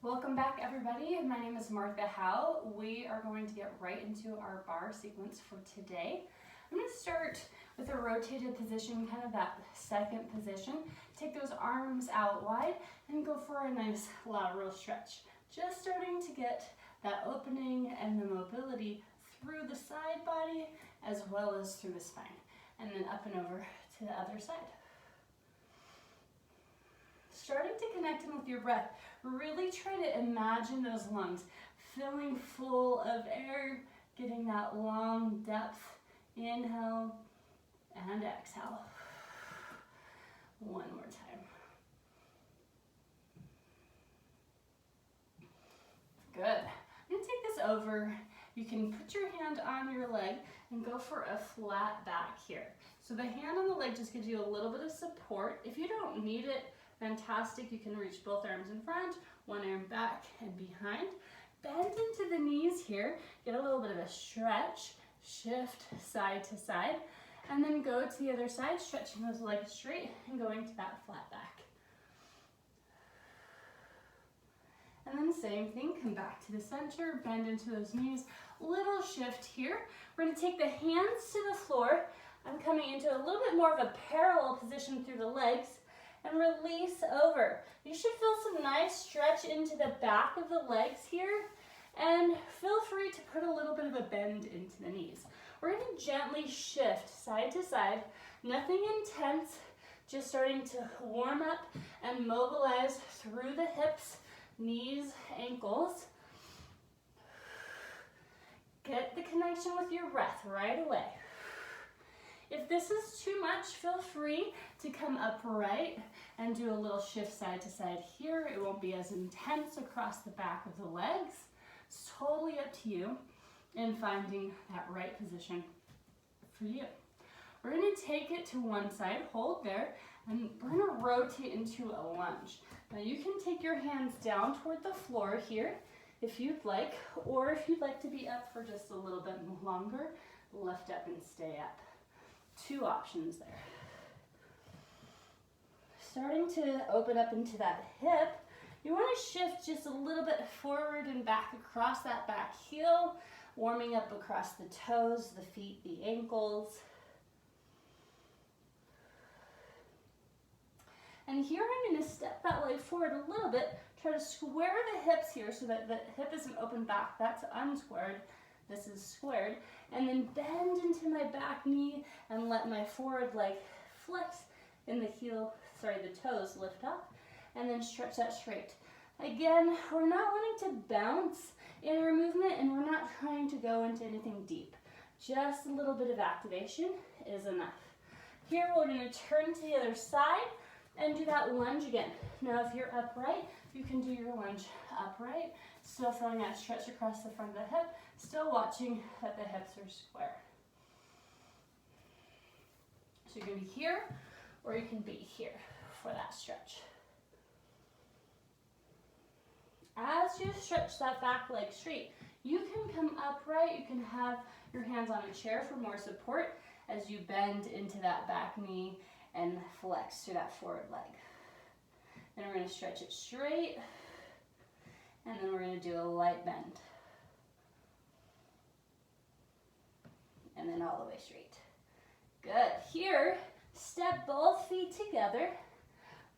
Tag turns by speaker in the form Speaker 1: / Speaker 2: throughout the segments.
Speaker 1: Welcome back, everybody. My name is Martha Howe. We are going to get right into our bar sequence for today. I'm going to start with a rotated position, kind of that second position. Take those arms out wide and go for a nice lateral stretch. Just starting to get that opening and the mobility through the side body as well as through the spine. And then up and over to the other side. Starting to connect in with your breath. Really try to imagine those lungs filling full of air, getting that long depth. Inhale and exhale. One more time. Good. I'm going to take this over. You can put your hand on your leg and go for a flat back here. So the hand on the leg just gives you a little bit of support. If you don't need it, fantastic. You can reach both arms in front, one arm back and behind. Bend into the knees here. Get a little bit of a stretch. Shift side to side. And then go to the other side, stretching those legs straight and going to that flat back. And then same thing, come back to the center, bend into those knees. Little shift here. We're going to take the hands to the floor. I'm coming into a little bit more of a parallel position through the legs. And release over. You should feel some nice stretch into the back of the legs here. And feel free to put a little bit of a bend into the knees. We're going to gently shift side to side. Nothing intense. Just starting to warm up and mobilize through the hips, knees, ankles. Get the connection with your breath right away. If this is too much, feel free to come upright and do a little shift side to side here. It won't be as intense across the back of the legs. It's totally up to you in finding that right position for you. We're going to take it to one side, hold there, and we're going to rotate into a lunge. Now you can take your hands down toward the floor here if you'd like, or if you'd like to be up for just a little bit longer, lift up and stay up. Two options there. Starting to open up into that hip, you want to shift just a little bit forward and back across that back heel, warming up across the toes, the feet, the ankles. And here I'm going to step that leg forward a little bit, try to square the hips here so that the hip isn't open back, that's unsquared. This is squared, and then bend into my back knee and let my forward leg flex in the heel, the toes lift up, and then stretch that straight. Again, we're not wanting to bounce in our movement, and we're not trying to go into anything deep. Just a little bit of activation is enough. Here we're going to turn to the other side and do that lunge again. Now if you're upright, you can do your lunge upright, still feeling that stretch across the front of the hip, still watching that the hips are square. So you're going to be here, or you can be here for that stretch. As you stretch that back leg straight, you can come upright, you can have your hands on a chair for more support as you bend into that back knee and flex through that forward leg. Then we're going to stretch it straight, and then we're going to do a light bend. And then all the way straight. Good. Here, step both feet together,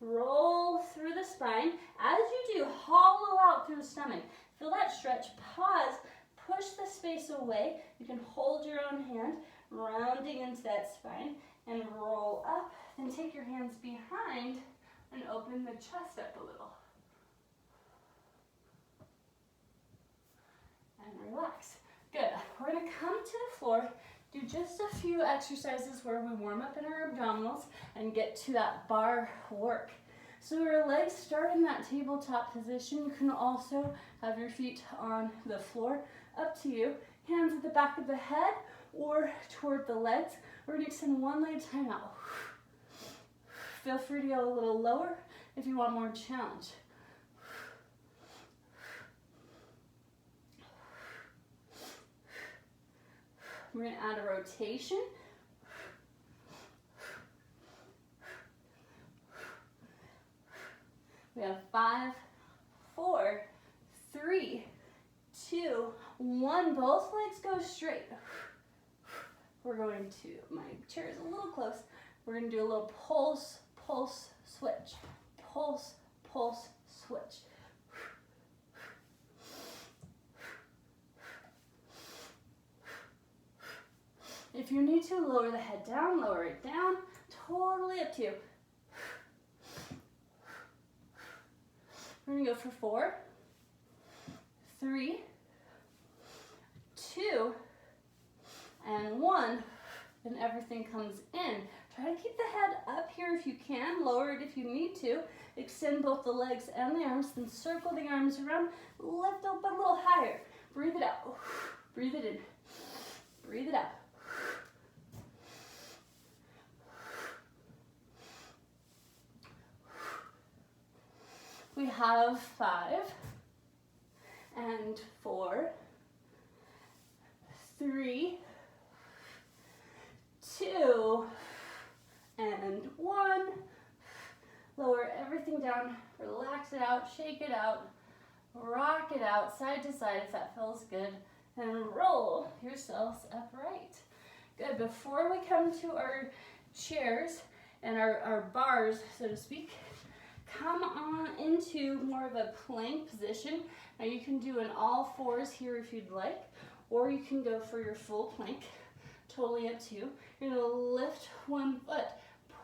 Speaker 1: roll through the spine. As you do, hollow out through the stomach. Feel that stretch, pause, push the space away. You can hold your own hand, rounding into that spine, and roll up. Then take your hands behind and open the chest up a little. And relax. Good. We're going to come to the floor, do just a few exercises where we warm up in our abdominals and get to that bar work. So our legs start in that tabletop position. You can also have your feet on the floor, up to you. Hands at the back of the head or toward the legs. We're going to extend one leg at a time out. Feel free to go a little lower if you want more challenge. We're going to add a rotation. We have 5, 4, 3, 2, 1. Both legs go straight. We're going to, my chair is a little close. We're going to do a little pulse, pulse, switch. Pulse, pulse, switch. If you need to lower the head down, lower it down. Totally up to you. We're going to go for 4, 3, 2, and 1. And everything comes in. Try to keep the head up here if you can. Lower it if you need to. Extend both the legs and the arms. Then circle the arms around. Lift up a little higher. Breathe it out. Breathe it in. Breathe it out. We have 5 and 4, 3, 2, and 1. Lower everything down, relax it out, shake it out, rock it out side to side if that feels good, and roll yourselves upright. Good. Before we come to our chairs and our bars, so to speak, come on into more of a plank position. Now you can do an all fours here if you'd like, or you can go for your full plank. Totally up to you. You're gonna lift one foot,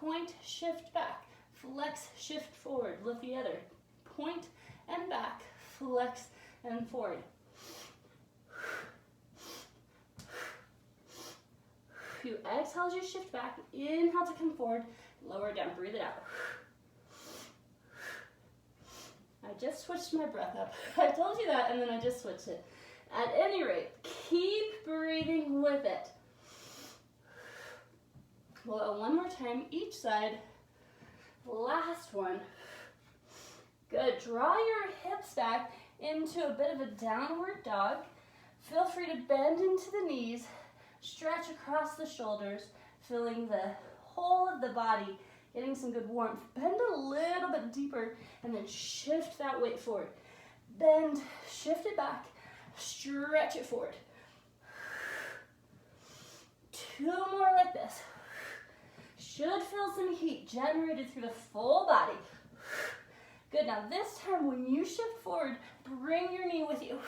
Speaker 1: point, shift back, flex, shift forward, lift the other, point and back, flex and forward. You exhale as you shift back, inhale to come forward, lower down, breathe it out. I just switched my breath up. I told you that, and then I just switched it. At any rate, keep breathing with it. We'll go one more time, each side. Last one. Good. Draw your hips back into a bit of a downward dog. Feel free to bend into the knees, stretch across the shoulders, feeling the whole of the body, getting some good warmth. Bend a little bit deeper and then shift that weight forward. Bend, shift it back, stretch it forward. 2 more like this. Should feel some heat generated through the full body. Good, now this time when you shift forward, bring your knee with you.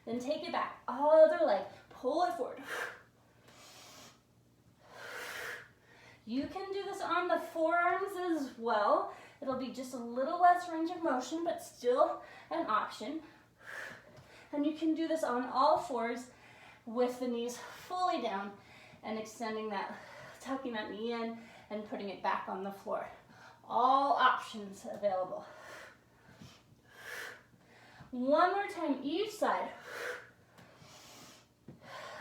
Speaker 1: Then take it back, other leg, pull it forward. You can do this on the forearms as well. It'll be just a little less range of motion, but still an option. And you can do this on all fours with the knees fully down and extending that, tucking that knee in and putting it back on the floor. All options available. One more time, each side.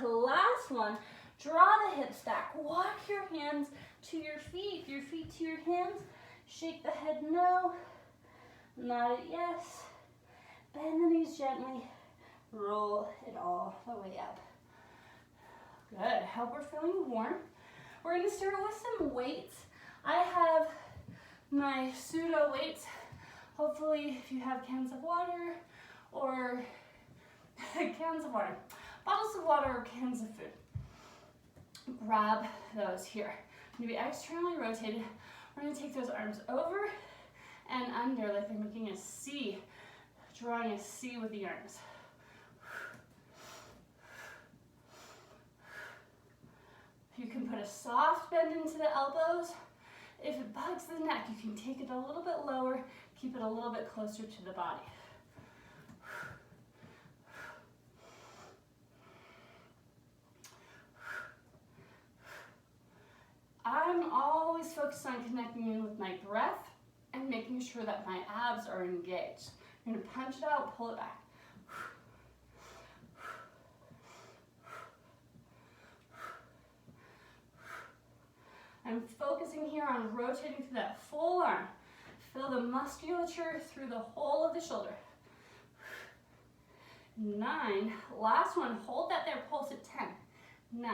Speaker 1: Last one, draw the hips back. Walk your hands to your feet to your hands. Shake the head no, nod it yes. Bend the knees gently. Roll it all the way up. Good. Hope we're feeling warm. We're going to start with some weights. I have my pseudo weights. Hopefully, if you have cans of water or bottles of water or cans of food, grab those here. I'm going to be externally rotated. We're going to take those arms over and under like they're making a C, drawing a C with the arms. You can put a soft bend into the elbows. If it bugs the neck, you can take it a little bit lower, keep it a little bit closer to the body. I'm always focused on connecting in with my breath and making sure that my abs are engaged. I'm going to punch it out, pull it back. I'm focusing here on rotating through that full arm. Feel the musculature through the whole of the shoulder. 9, last one, hold that there, pulse at 10, 9,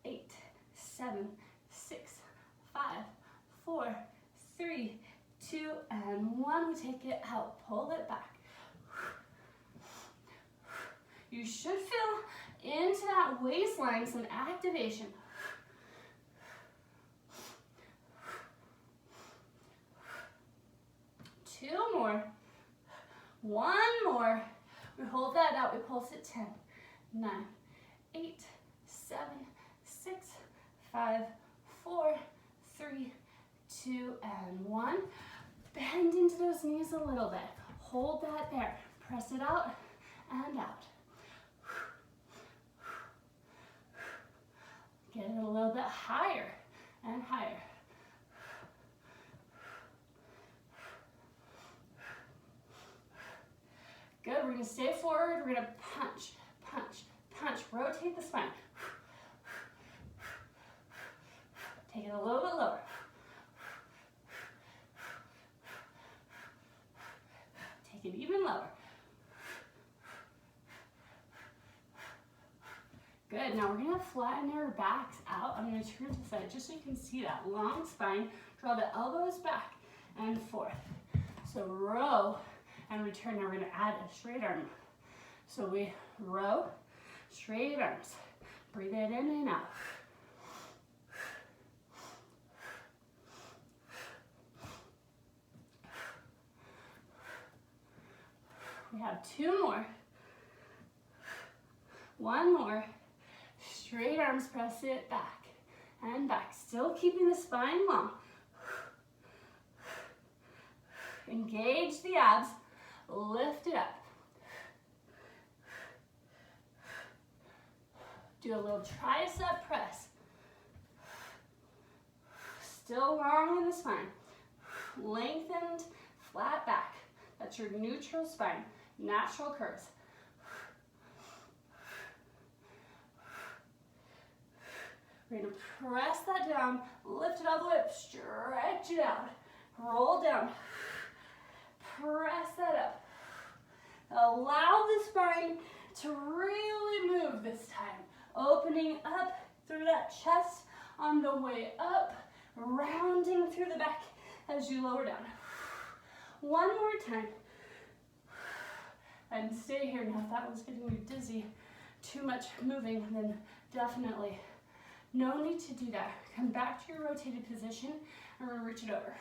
Speaker 1: 8, 7, 6, 5, 4, 3, 2, and 1. We take it out, pull it back. You should feel into that waistline some activation. 2 more. 1 more. We hold that out. We pulse it 10, 9, 8, 7, 6, 5, 4, 3, 2, and 1. Bend into those knees a little bit. Hold that there. Press it out and out. Get it a little bit higher and higher. Good, we're gonna stay forward. We're gonna punch, punch, punch. Rotate the spine. Take it a little bit lower. Take it even lower. Good, now we're gonna flatten our backs out. I'm gonna turn to the side just so you can see that long spine. Draw the elbows back and forth. So row and return. Now we're gonna add a straight arm. So we row, straight arms. Breathe it in and out. We have 2 more. 1 more. Straight arms, press it back and back. Still keeping the spine long. Engage the abs. Lift it up. Do a little tricep press. Still long in the spine. Lengthened, flat back. That's your neutral spine. Natural curves. We're going to press that down, lift it all the way up, stretch it out, roll down, press that up. Allow the spine to really move this time, opening up through that chest on the way up, rounding through the back as you lower down. 1 more time. And stay here now. If that was getting you dizzy, too much moving, then definitely no need to do that. Come back to your rotated position and we're gonna reach it over.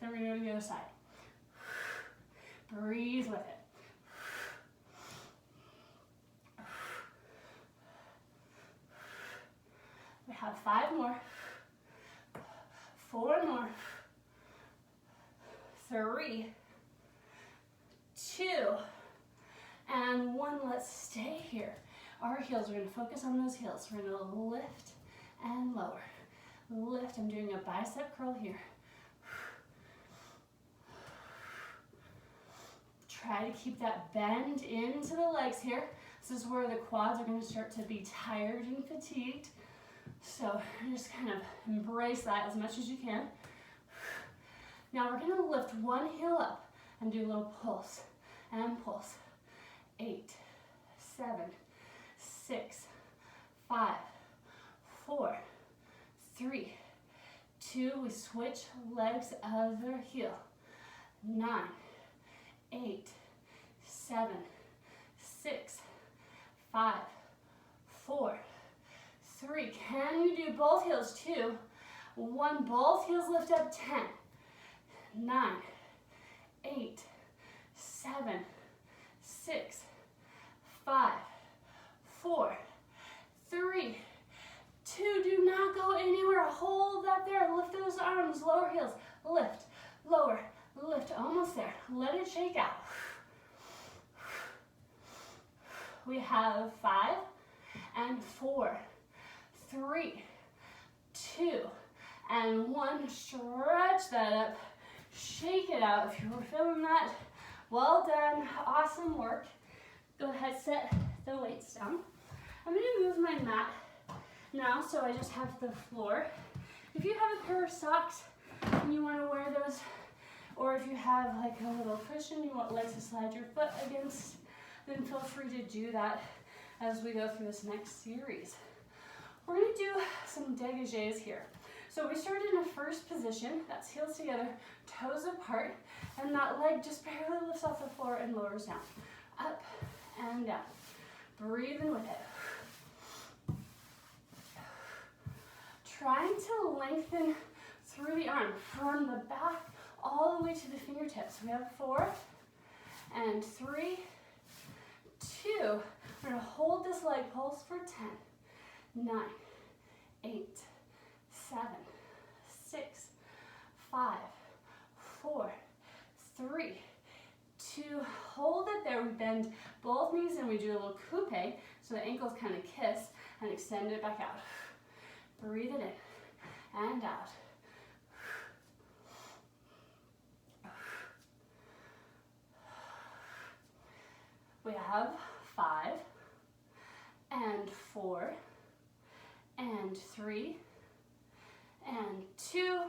Speaker 1: Then we're gonna go to the other side. Breathe with it. We have 5 more. 4 more. 3, 2, and 1. Let's stay here. Our heels, we're gonna focus on those heels. We're gonna lift and lower. Lift, I'm doing a bicep curl here. Try to keep that bend into the legs here. This is where the quads are gonna start to be tired and fatigued. So just kind of embrace that as much as you can. Now we're gonna lift one heel up and do a little pulse and pulse. 8, 7, 6, 5, 4, 3, 2. We switch legs, other heel. 9, 8, 7, 6, 5, 4, 3. Can you do both heels? 2, 1. Both heels lift up. 10, 9, 8, 7, 6, 5, 4, 3, 2. Do not go anywhere. Hold that there. Lift those arms. Lower heels. Lift. Lower. Lift. Almost there. Let it shake out. We have 5 and 4, 3, 2, and 1. Stretch that up. Shake it out. If you were feeling that, well done. Awesome work. Go ahead, set the weights down. I'm going to move my mat now, so I just have the floor. If you have a pair of socks and you want to wear those, or if you have like a little cushion you want like to slide your foot against, then feel free to do that as we go through this next series. We're going to do some dégagés here. So we started in a first position, that's heels together, toes apart, and that leg just barely lifts off the floor and lowers down. Up and down. Breathe in with it. Trying to lengthen through the arm from the back all the way to the fingertips. We have 4 and 3, 2. We're going to hold this leg pulse for 10, 9, 8, 7, 6, 5, 4, 3, 2. Hold it there. We bend both knees and we do a little coupe so the ankles kind of kiss and extend it back out. Breathe it in and out. We have 5 and 4 and 3 and 2.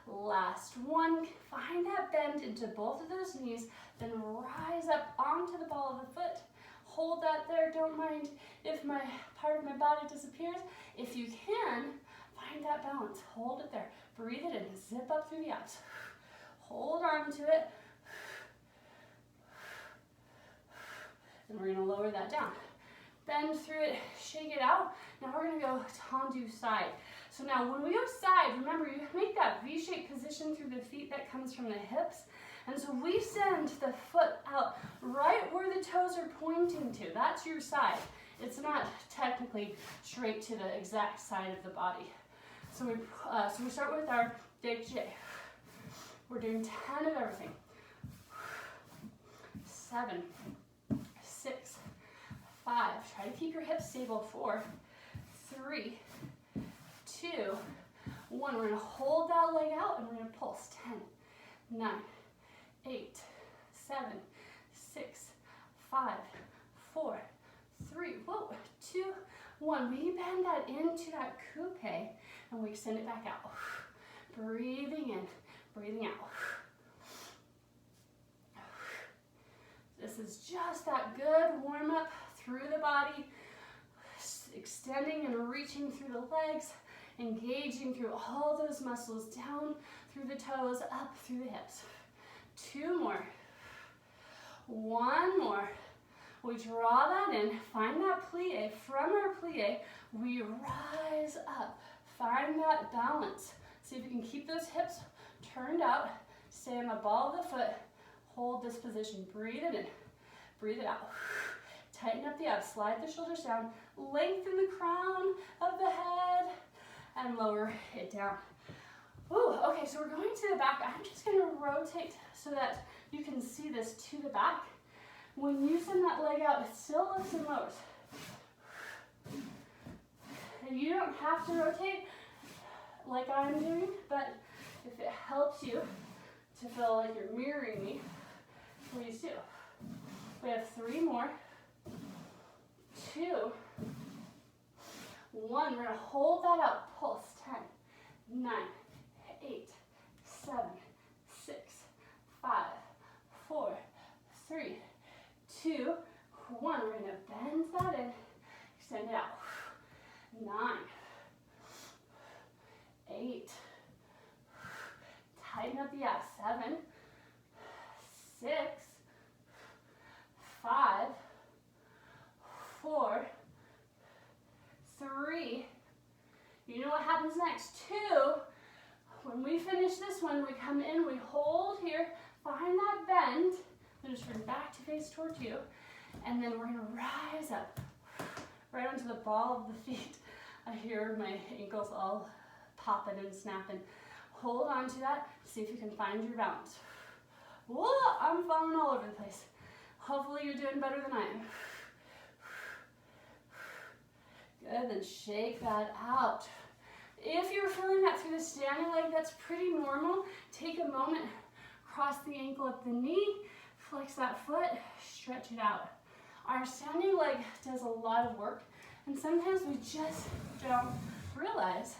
Speaker 1: Last one. Find that bend into both of those knees, then rise up onto the ball of the foot. Hold that there. Don't mind if part of my body disappears. If you can, find that balance. Hold it there. Breathe it in. Zip up through the abs. Hold on to it. And we're going to lower that down. Bend through it, shake it out. Now we're going to go tendu side. So now when we go side, remember you make that V-shaped position through the feet that comes from the hips. And so we send the foot out right where the toes are pointing to. That's your side. It's not technically straight to the exact side of the body. So we start with our dégagé. We're doing 10 of everything. 7, 6, 5. Try to keep your hips stable. 4, 3, 2, 1. We're going to hold that leg out and we're going to pulse. 10, 9, 8, 7, 6, 5, 4, 3, 2, 1. We bend that into that coupe and we extend it back out. Breathing in, breathing out. This is just that good warm up through the body, extending and reaching through the legs, engaging through all those muscles, down through the toes, up through the hips. 2 more. 1 more. We draw that in, find that plie. From our plie, we rise up. Find that balance. See if you can keep those hips turned out. Stay on the ball of the foot. Hold this position. Breathe it in. Breathe it out. Tighten up the abs. Slide the shoulders down. Lengthen the crown of the head. And lower it down. Ooh, okay, so we're going to the back. I'm just going to rotate so that you can see this to the back. When you send that leg out, it still lifts and lowers. And you don't have to rotate like I'm doing, but if it helps you to feel like you're mirroring me, please do. We have 3 more. 2, 1. We're going to hold that out. Pulse. 10, 9, 8, 7, 6, 5, 4, 3, 2, 1. We're going to bend that in. Extend it out. 9, 8. Tighten up the abs. 7, 6, 5, 4, 3. You know what happens next? 2. When we finish this one, we come in, we hold here, find that bend, then just turn back to face towards you, and then we're going to rise up right onto the ball of the feet. I hear my ankles all popping and snapping. Hold on to that. See if you can find your balance. Whoa, I'm falling all over the place. Hopefully you're doing better than I am. Good, then shake that out. If you're feeling that through the standing leg, that's pretty normal. Take a moment, cross the ankle up the knee, flex that foot, stretch it out. Our standing leg does a lot of work, and sometimes we just don't realize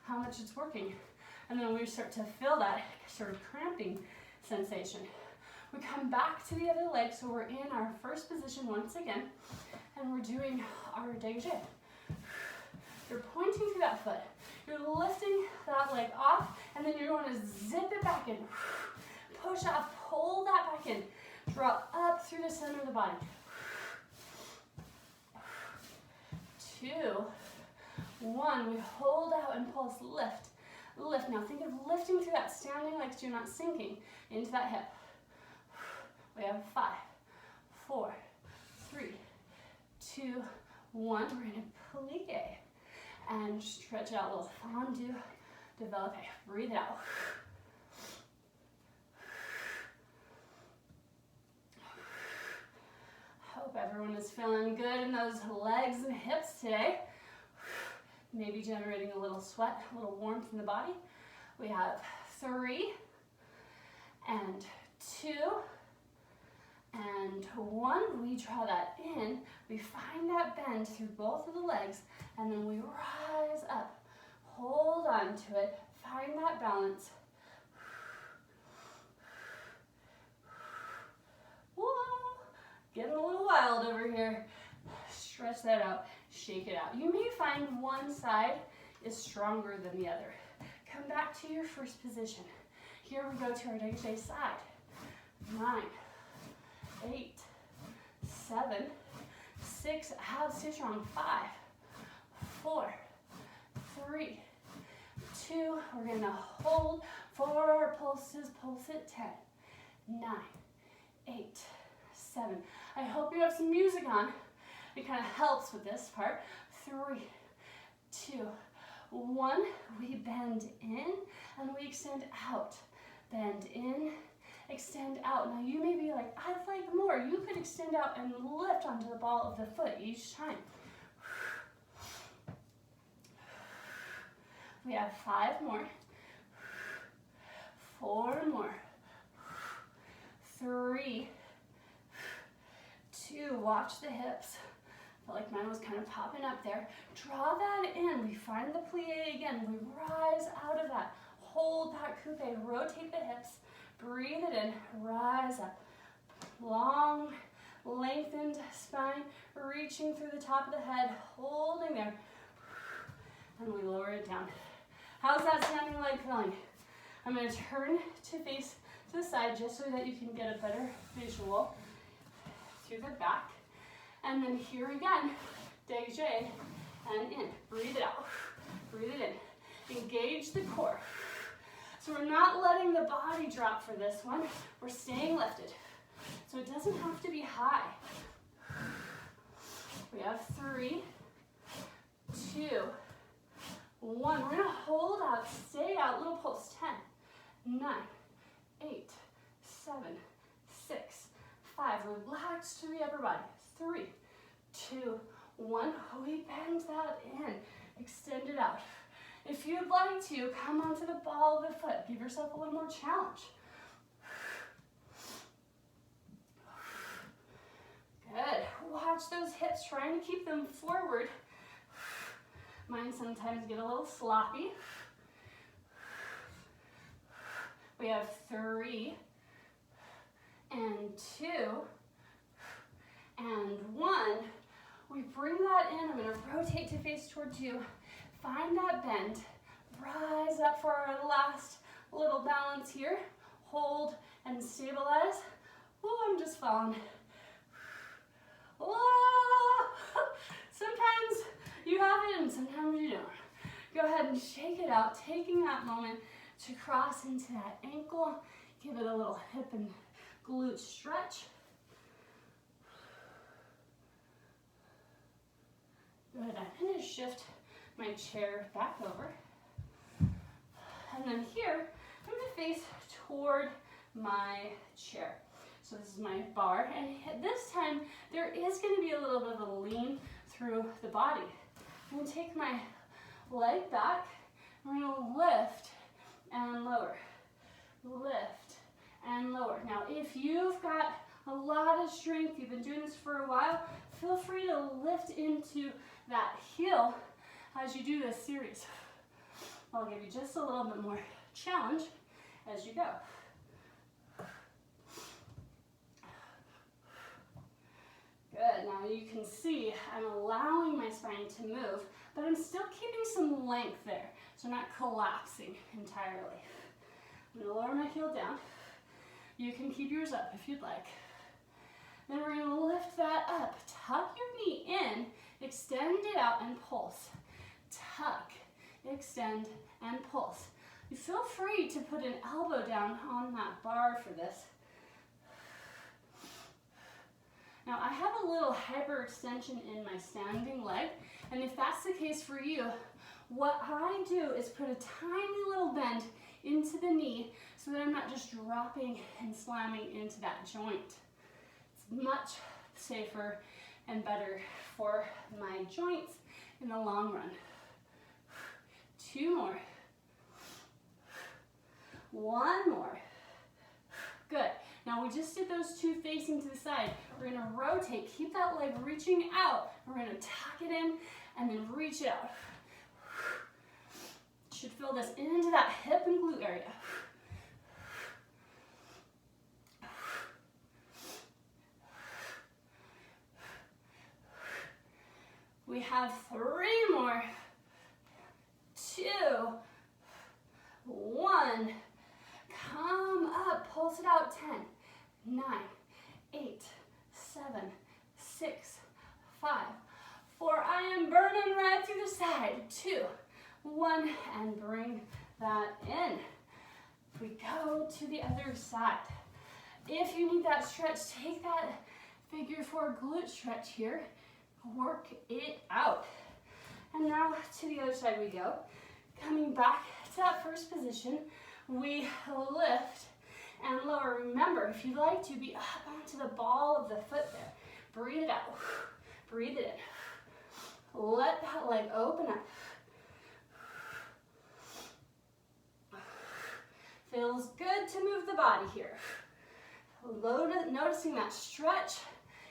Speaker 1: how much it's working. And then we start to feel that sort of cramping sensation. We come back to the other leg, so we're in our first position once again, and we're doing our dégagé. You're pointing to that foot. You're lifting that leg off, and then you're going to zip it back in. Push off, pull that back in. Draw up through the center of the body. 2, 1. We hold out and pulse, lift, lift. Now think of lifting through that standing legs, so you're not sinking into that hip. We have 5, 4, 3, 2, 1. We're gonna plie and stretch out a little fondue, develop it. Breathe it out. Hope everyone is feeling good in those legs and hips today. Maybe generating a little sweat, a little warmth in the body. We have 3 and 2 and 1. We draw that in. We find that bend through both of the legs, and then we rise up. Hold on to it. Find that balance. Whoa. Getting a little wild over here. Stretch that out. Shake it out. You may find one side is stronger than the other. Come back to your first position. Here we go to our dégagé side. 9, 8, 7, 6, stay strong. 5, 4, 3, 2. We're gonna hold 4 pulses. Pulse it. 10, 9, 8, 7. I hope you have some music on. It kind of helps with this part. 3, 2, 1. We bend in and we extend out. Bend in, extend out. Now you may be like, I'd like more. You could extend out and lift onto the ball of the foot each time. We have 5 more. 4 more. 3, 2. Watch the hips. Felt like mine was kind of popping up there. Draw that in. We find the plie again. We rise out of that. Hold that coupe. Rotate the hips. Breathe it in. Rise up. Long, lengthened spine. Reaching through the top of the head. Holding there. And we lower it down. How's that standing leg feeling? I'm going to turn to face to the side just so that you can get a better visual through the back. And then here again, dégagé and in. Breathe it out. Breathe it in. Engage the core. So we're not letting the body drop for this one. We're staying lifted. So it doesn't have to be high. We have 3, 2, 1. We're going to hold out, stay out, little pulse. 10, 9, 8, 7, 6, 5. Relax to the upper body. 3, 2, 1. We bend that in. Extend it out. If you'd like to, come onto the ball of the foot. Give yourself a little more challenge. Good. Watch those hips, trying to keep them forward. Mine sometimes get a little sloppy. We have 3 and 2 and 1. We bring that in. I'm going to rotate to face towards you. Find that bend. Rise up for our last little balance here. Hold and stabilize. Oh, I'm just falling. Oh, sometimes you have it and sometimes you don't. Go ahead and shake it out, taking that moment to cross into that ankle. Give it a little hip and glute stretch. Good. I'm going to shift my chair back over. And then here, I'm going to face toward my chair. So this is my bar, and this time there is going to be a little bit of a lean through the body. I'm going to take my leg back, I'm going to lift and lower, lift and lower. Now if you've got a lot of strength, you've been doing this for a while, feel free to lift into that heel as you do this series. I'll give you just a little bit more challenge as you go. Good, now you can see I'm allowing my spine to move, but I'm still keeping some length there, so I'm not collapsing entirely. I'm gonna lower my heel down. You can keep yours up if you'd like. Then we're gonna lift that up. Tuck your knee in, extend it out and pulse. Tuck, extend, and pulse. You feel free to put an elbow down on that bar for this. Now I have a little hyperextension in my standing leg, and if that's the case for you, what I do is put a tiny little bend into the knee so that I'm not just dropping and slamming into that joint. It's much safer and better for my joints in the long run. 2 more. 1 more. Good. Now we just did those 2 facing to the side. We're gonna rotate, keep that leg reaching out. We're gonna tuck it in and then reach it out. Should feel this into that hip and glute area. We have 3 more. 2, 1. Come up, pulse it out. 10, 9, 8, 7, 6, 5, 4. I am burning right through the side. 2, 1, and bring that in. We go to the other side. If you need that stretch, take that figure 4 glute stretch here. Work it out. And now to the other side we go. Coming back to that first position, we lift and lower. Remember, if you'd like to, be up onto the ball of the foot there. Breathe it out. Breathe it in. Let that leg open up. Feels good to move the body here. Noticing that stretch.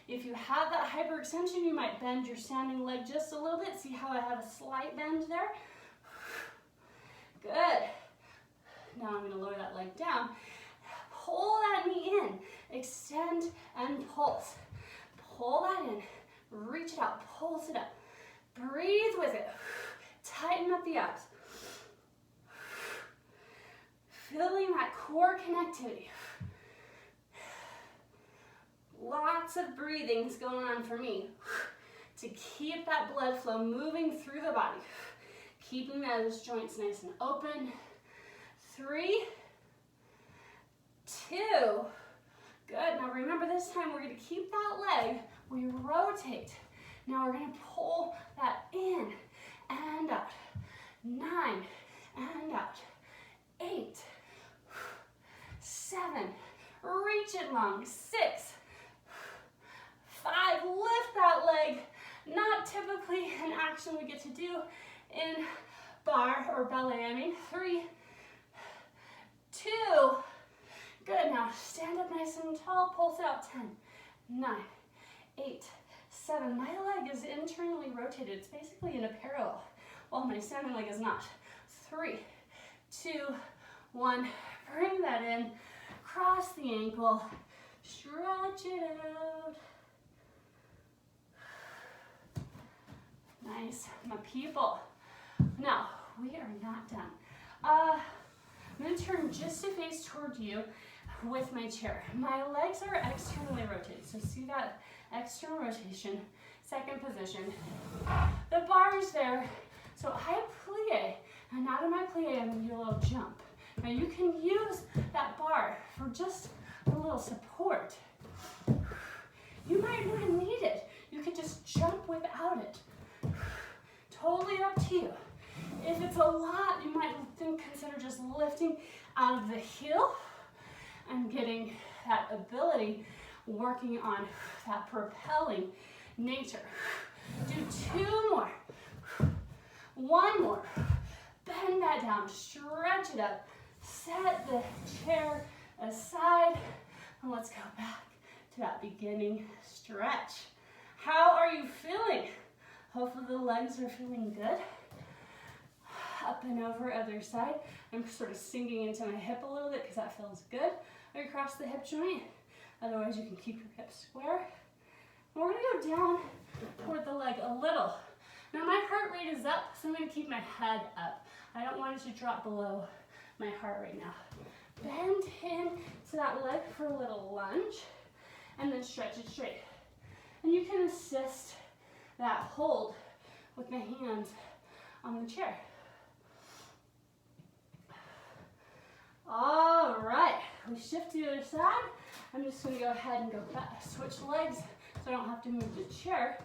Speaker 1: If you have that hyperextension, you might bend your standing leg just a little bit. See how I have a slight bend there? Good. Now I'm going to lower that leg down. Pull that knee in. Extend and pulse. Pull that in. Reach it out. Pulse it up. Breathe with it. Tighten up the abs. Feeling that core connectivity. Lots of breathing's going on for me to keep that blood flow moving through the body. Keeping those joints nice and open. 3, 2. Good. Now remember, this time we're going to keep that leg. We rotate. Now we're going to pull that in and out. 9 and out. 8, 7. Reach it long. 6, 5. Lift that leg. Not typically an action we get to do in bar or ballet. I mean, 3, 2. Good. Now stand up nice and tall. Pulse it out. 10, 9, 8, 7. My leg is internally rotated. It's basically in a parallel, while my standing leg is not. 3, 2, 1. Bring that in. Cross the ankle. Stretch it out. Nice, my people. Now, we are not done. I'm going to turn just to face toward you with my chair. My legs are externally rotated, so see that external rotation. Second position. The bar is there, so I plie, and out of my plie, I'm going to do a little jump. Now you can use that bar for just a little support. You might not need it. You could just jump without it. Totally up to you. If it's a lot, you might consider just lifting out of the heel and getting that ability, working on that propelling nature. Do 2 more. 1 more. Bend that down, stretch it up. Set the chair aside, and let's go back to that beginning stretch. How are you feeling? Hopefully the legs are feeling good. Up and over, other side. I'm sort of sinking into my hip a little bit because that feels good. Across the hip joint. Otherwise you can keep your hips square. And we're going to go down toward the leg a little. Now my heart rate is up, so I'm going to keep my head up. I don't want it to drop below my heart rate now. Bend in to that leg for a little lunge. and then stretch it straight. And you can assist that hold with my hands on the chair. All right, we shift to the other side. I'm just gonna go ahead and go back, switch legs so I don't have to move the chair.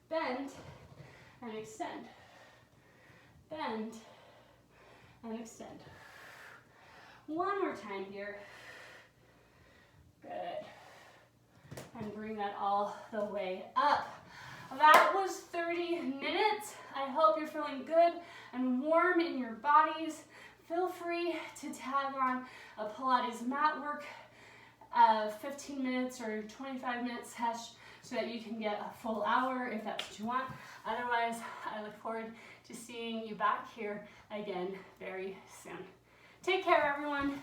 Speaker 1: Bend and extend. Bend and extend. One more time here. Good. And bring that all the way up. That was 30 minutes. I hope you're feeling good and warm in your bodies. Feel free to tag on a Pilates mat work, 15 minutes or 25 minutes sesh, so that you can get a full hour if that's what you want. Otherwise, I look forward to seeing you back here again very soon. Take care, everyone.